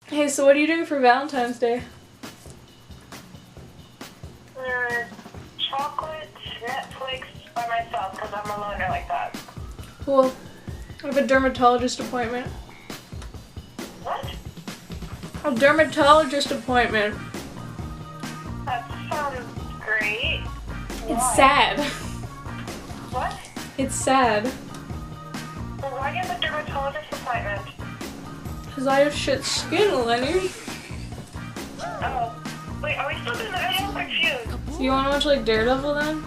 Hey, so what are you doing for Valentine's Day? Chocolate, Netflix by myself because I'm a loner like that. Cool. I have a dermatologist appointment. What? A dermatologist appointment. That sounds great. It's Why? sad. What? It's sad. Well, why do you have a dermatologist appointment? Because I have shit skin, Lenny. Oh. Wait, are we still doing the video? I'm confused. So you wanna watch like Daredevil then?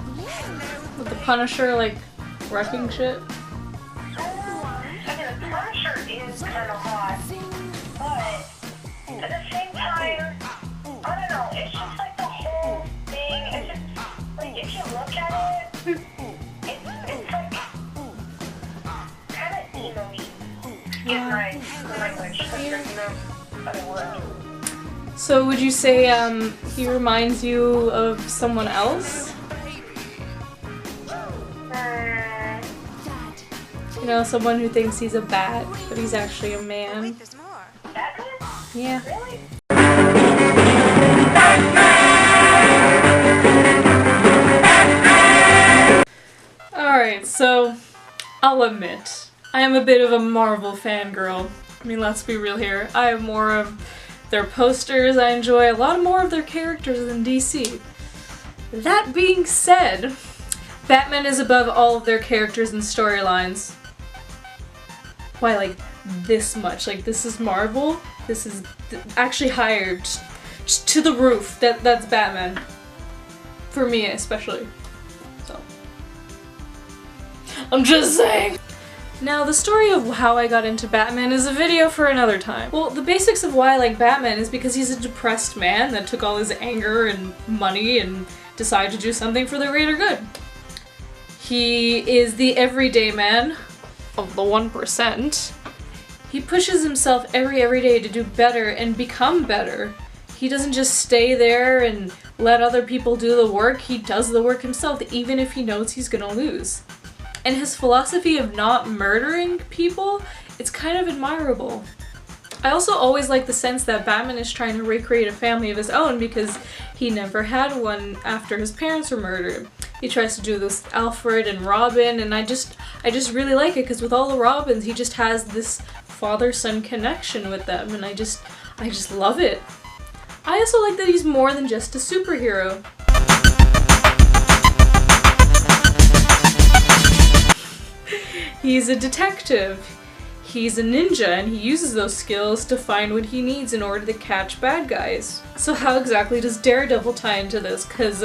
With the Punisher like wrecking shit? I mean, the Punisher is kind of hot, but at the same time, I don't know, it's just like the whole thing, it's just, like, if you look at it, it's like, kind of emo-y. Excuse my language, because there's no other word. So would you say he reminds you of someone else? You know, someone who thinks he's a bat, but he's actually a man. Batman? Yeah. Really? Alright, so I'll admit, I am a bit of a Marvel fangirl. I mean, let's be real here. I have more of their posters I enjoy, a lot more of their characters than DC. That being said, Batman is above all of their characters and storylines. Why, like, this much? Like, this is Marvel? This is actually higher, just to the roof. That's Batman. For me, especially. So. I'm just saying! Now, the story of how I got into Batman is a video for another time. Well, the basics of why I like Batman is because he's a depressed man that took all his anger and money and decided to do something for the greater good. He is the everyday man of the 1%. He pushes himself every day to do better and become better. He doesn't just stay there and let other people do the work, he does the work himself even if he knows he's gonna lose. And his philosophy of not murdering people, it's kind of admirable. I also always like the sense that Batman is trying to recreate a family of his own because he never had one after his parents were murdered. He tries to do this Alfred and Robin, and I just really like it because with all the Robins, he just has this father-son connection with them, and I just love it. I also like that he's more than just a superhero. He's a detective. He's a ninja, and he uses those skills to find what he needs in order to catch bad guys. So how exactly does Daredevil tie into this? Because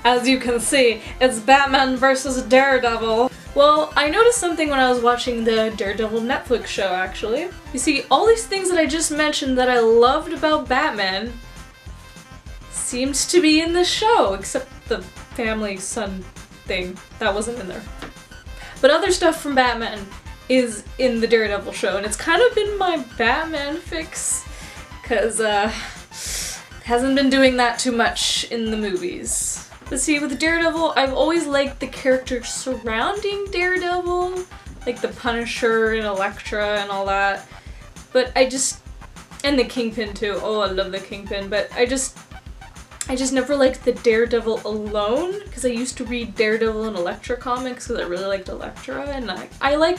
as you can see, it's Batman versus Daredevil. Well, I noticed something when I was watching the Daredevil Netflix show, actually. You see, all these things that I just mentioned that I loved about Batman seems to be in the show, except the family son thing. That wasn't in there. But other stuff from Batman is in the Daredevil show, and it's kind of been my Batman fix, because hasn't been doing that too much in the movies. But see, with Daredevil, I've always liked the characters surrounding Daredevil, like the Punisher and Elektra and all that, but and the Kingpin too. Oh, I love the Kingpin, but I just never liked the Daredevil alone, because I used to read Daredevil and Elektra comics because I really liked Elektra, and I like,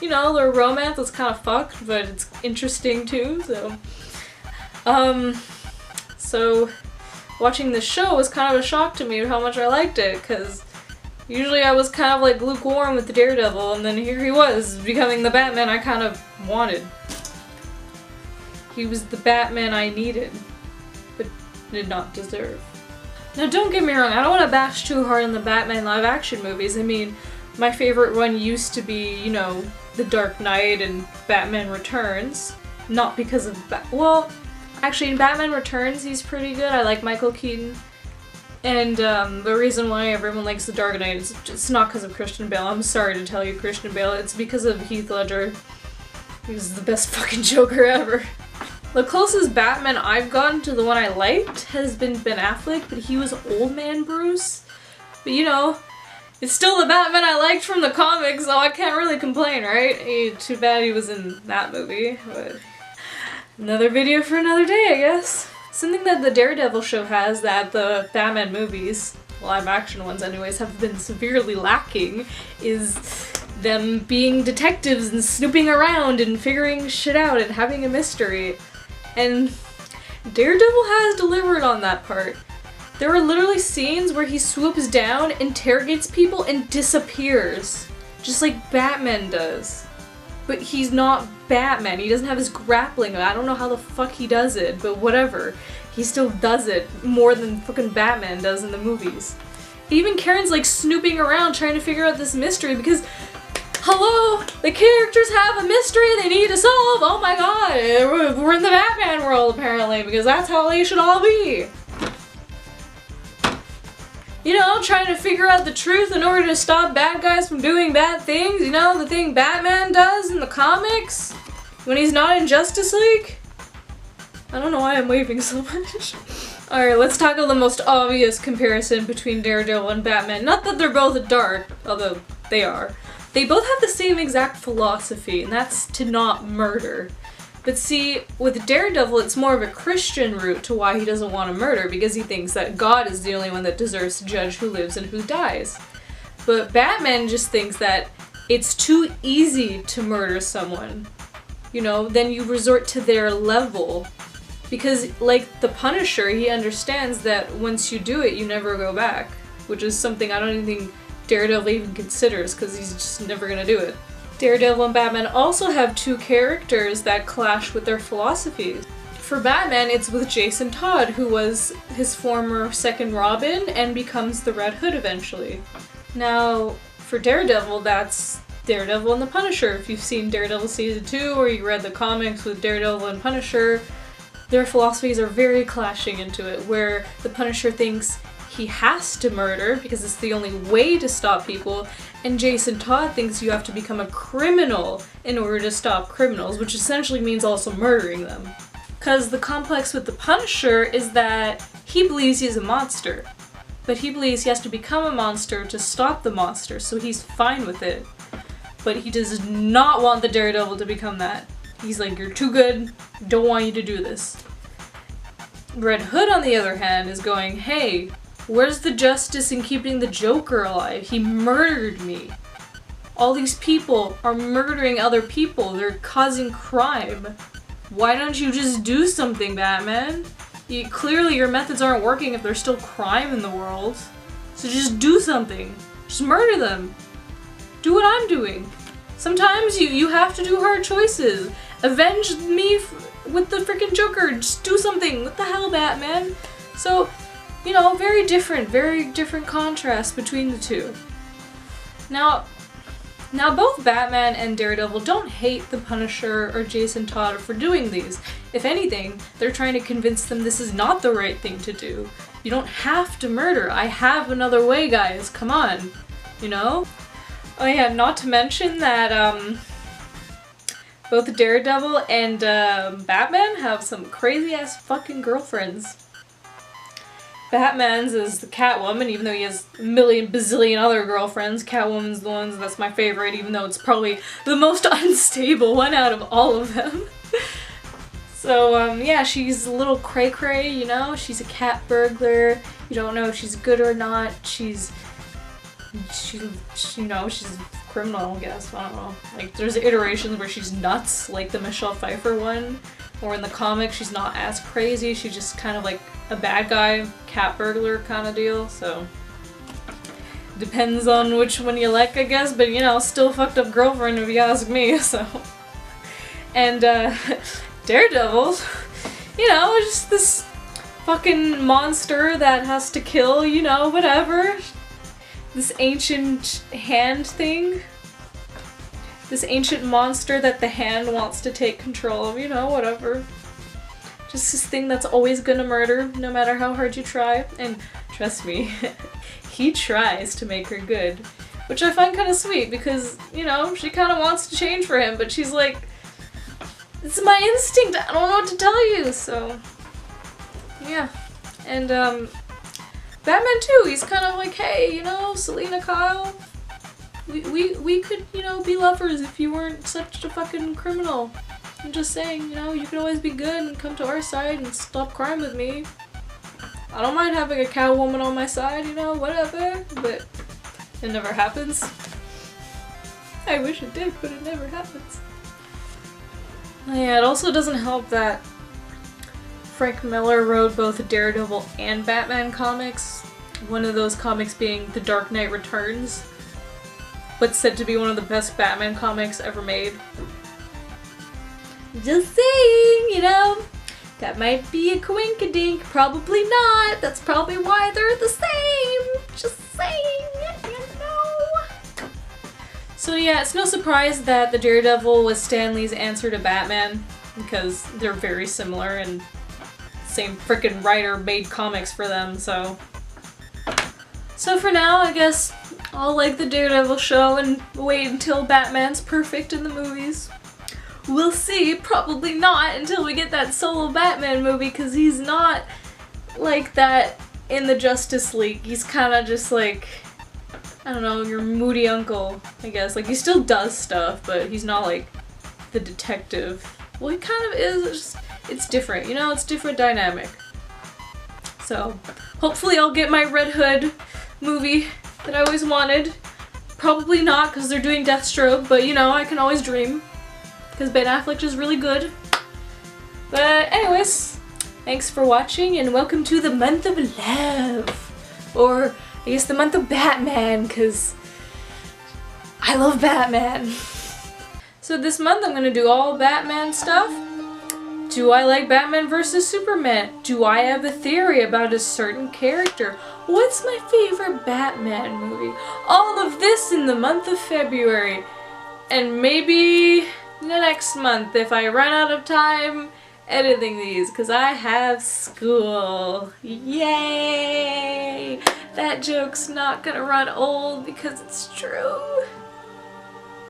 you know, their romance is kind of fucked, but it's interesting too, so. So watching this show was kind of a shock to me of how much I liked it, because usually I was kind of like lukewarm with the Daredevil, and then here he was, becoming the Batman I kind of wanted. He was the Batman I needed, but did not deserve. Now don't get me wrong, I don't want to bash too hard on the Batman live action movies. I mean, my favorite one used to be, you know, The Dark Knight and Batman Returns. Not because of well, actually in Batman Returns he's pretty good. I like Michael Keaton. And the reason why everyone likes The Dark Knight is it's not because of Christian Bale. I'm sorry to tell you, Christian Bale. It's because of Heath Ledger. He's the best fucking Joker ever. The closest Batman I've gotten to the one I liked has been Ben Affleck, but he was Old Man Bruce. But you know, it's still the Batman I liked from the comics, so I can't really complain, right? Too bad he was in that movie, but Another video for another day, I guess. Something that the Daredevil show has that the Batman movies, live action ones anyways, have been severely lacking is them being detectives and snooping around and figuring shit out and having a mystery. And Daredevil has delivered on that part. There are literally scenes where he swoops down, interrogates people, and disappears. Just like Batman does. But he's not Batman. He doesn't have his grappling. I don't know how the fuck he does it, but whatever. He still does it more than fucking Batman does in the movies. Even Karen's like snooping around trying to figure out this mystery because, hello, the characters have a mystery they need to solve. Oh my god, we're in the Batman world apparently because that's how they should all be. You know, trying to figure out the truth in order to stop bad guys from doing bad things. You know, the thing Batman does in the comics when he's not in Justice League. I don't know why I'm waving so much. Alright, let's tackle the most obvious comparison between Daredevil and Batman. Not that they're both dark, although they are. They both have the same exact philosophy, and that's to not murder. But see, with Daredevil, it's more of a Christian route to why he doesn't want to murder, because he thinks that God is the only one that deserves to judge who lives and who dies. But Batman just thinks that it's too easy to murder someone. You know, then you resort to their level. Because, like the Punisher, he understands that once you do it, you never go back. Which is something I don't even think Daredevil even considers, because he's just never gonna do it. Daredevil and Batman also have two characters that clash with their philosophies. For Batman, it's with Jason Todd, who was his former second Robin and becomes the Red Hood eventually. Now, for Daredevil, that's Daredevil and the Punisher. If you've seen Daredevil Season 2 or you read the comics with Daredevil and Punisher, their philosophies are very clashing into it, where the Punisher thinks he has to murder because it's the only way to stop people, and Jason Todd thinks you have to become a criminal in order to stop criminals, which essentially means also murdering them. Because the complex with the Punisher is that he believes he's a monster, but he believes he has to become a monster to stop the monster, so he's fine with it. But he does not want the Daredevil to become that. He's like, you're too good, don't want you to do this. Red Hood, on the other hand, is going, hey, where's the justice in keeping the Joker alive? He murdered me. All these people are murdering other people. They're causing crime. Why don't you just do something, Batman? Clearly your methods aren't working if there's still crime in the world. So just do something. Just murder them. Do what I'm doing. Sometimes you have to do hard choices. Avenge me with the freaking Joker. Just do something. What the hell, Batman? So, you know, very different contrast between the two. Now both Batman and Daredevil don't hate the Punisher or Jason Todd for doing these. If anything, they're trying to convince them this is not the right thing to do. You don't have to murder. I have another way, guys. Come on. You know? Oh yeah, not to mention that, both Daredevil and Batman have some crazy-ass fucking girlfriends. Batman's is the Catwoman, even though he has a million bazillion other girlfriends. Catwoman's the one that's my favorite, even though it's probably the most unstable one out of all of them. So, yeah, she's a little cray-cray, you know? She's a cat burglar. You don't know if she's good or not. She's you know, she's a criminal, I guess. I don't know. Like, there's iterations where she's nuts, like the Michelle Pfeiffer one. Or in the comics, she's not as crazy. She's just kind of like a bad guy, cat burglar kind of deal, so. Depends on which one you like, I guess, but you know, still fucked up girlfriend if you ask me, so. And, Daredevil, you know, just this fucking monster that has to kill, you know, whatever. This ancient hand thing. This ancient monster that the hand wants to take control of, you know, whatever. Just this thing that's always gonna murder, no matter how hard you try. And trust me, he tries to make her good. Which I find kind of sweet because, you know, she kind of wants to change for him, but she's like, it's my instinct, I don't know what to tell you, so. Yeah. And, Batman too, he's kind of like, hey, you know, Selena Kyle, we could, you know, be lovers if you weren't such a fucking criminal. I'm just saying, you know, you can always be good and come to our side and stop crime with me. I don't mind having a Catwoman on my side, you know, whatever, but it never happens. I wish it did, but it never happens. Yeah, it also doesn't help that Frank Miller wrote both Daredevil and Batman comics. One of those comics being The Dark Knight Returns, what's said to be one of the best Batman comics ever made. Just saying, you know, that might be a coinkydink, probably not. That's probably why they're the same. Just saying, you know. So yeah, it's no surprise that the Daredevil was Stan Lee's answer to Batman, because they're very similar and same frickin' writer made comics for them, so. So for now, I guess I'll like the Daredevil show and wait until Batman's perfect in the movies. We'll see, probably not until we get that solo Batman movie, because he's not like that in the Justice League. He's kind of just like, I don't know, your moody uncle, I guess. Like, he still does stuff, but he's not like the detective. Well, he kind of is, it's different, you know, it's different dynamic. So, hopefully I'll get my Red Hood movie that I always wanted. Probably not, because they're doing Deathstroke, but you know, I can always dream. Because Ben Affleck is really good. But anyways, thanks for watching and welcome to the month of love. Or I guess the month of Batman, because I love Batman. So this month I'm going to do all Batman stuff. Do I like Batman vs. Superman? Do I have a theory about a certain character? What's my favorite Batman movie? All of this in the month of February. And maybe the next month if I run out of time editing these, because I have school. Yay! That joke's not gonna run old because it's true.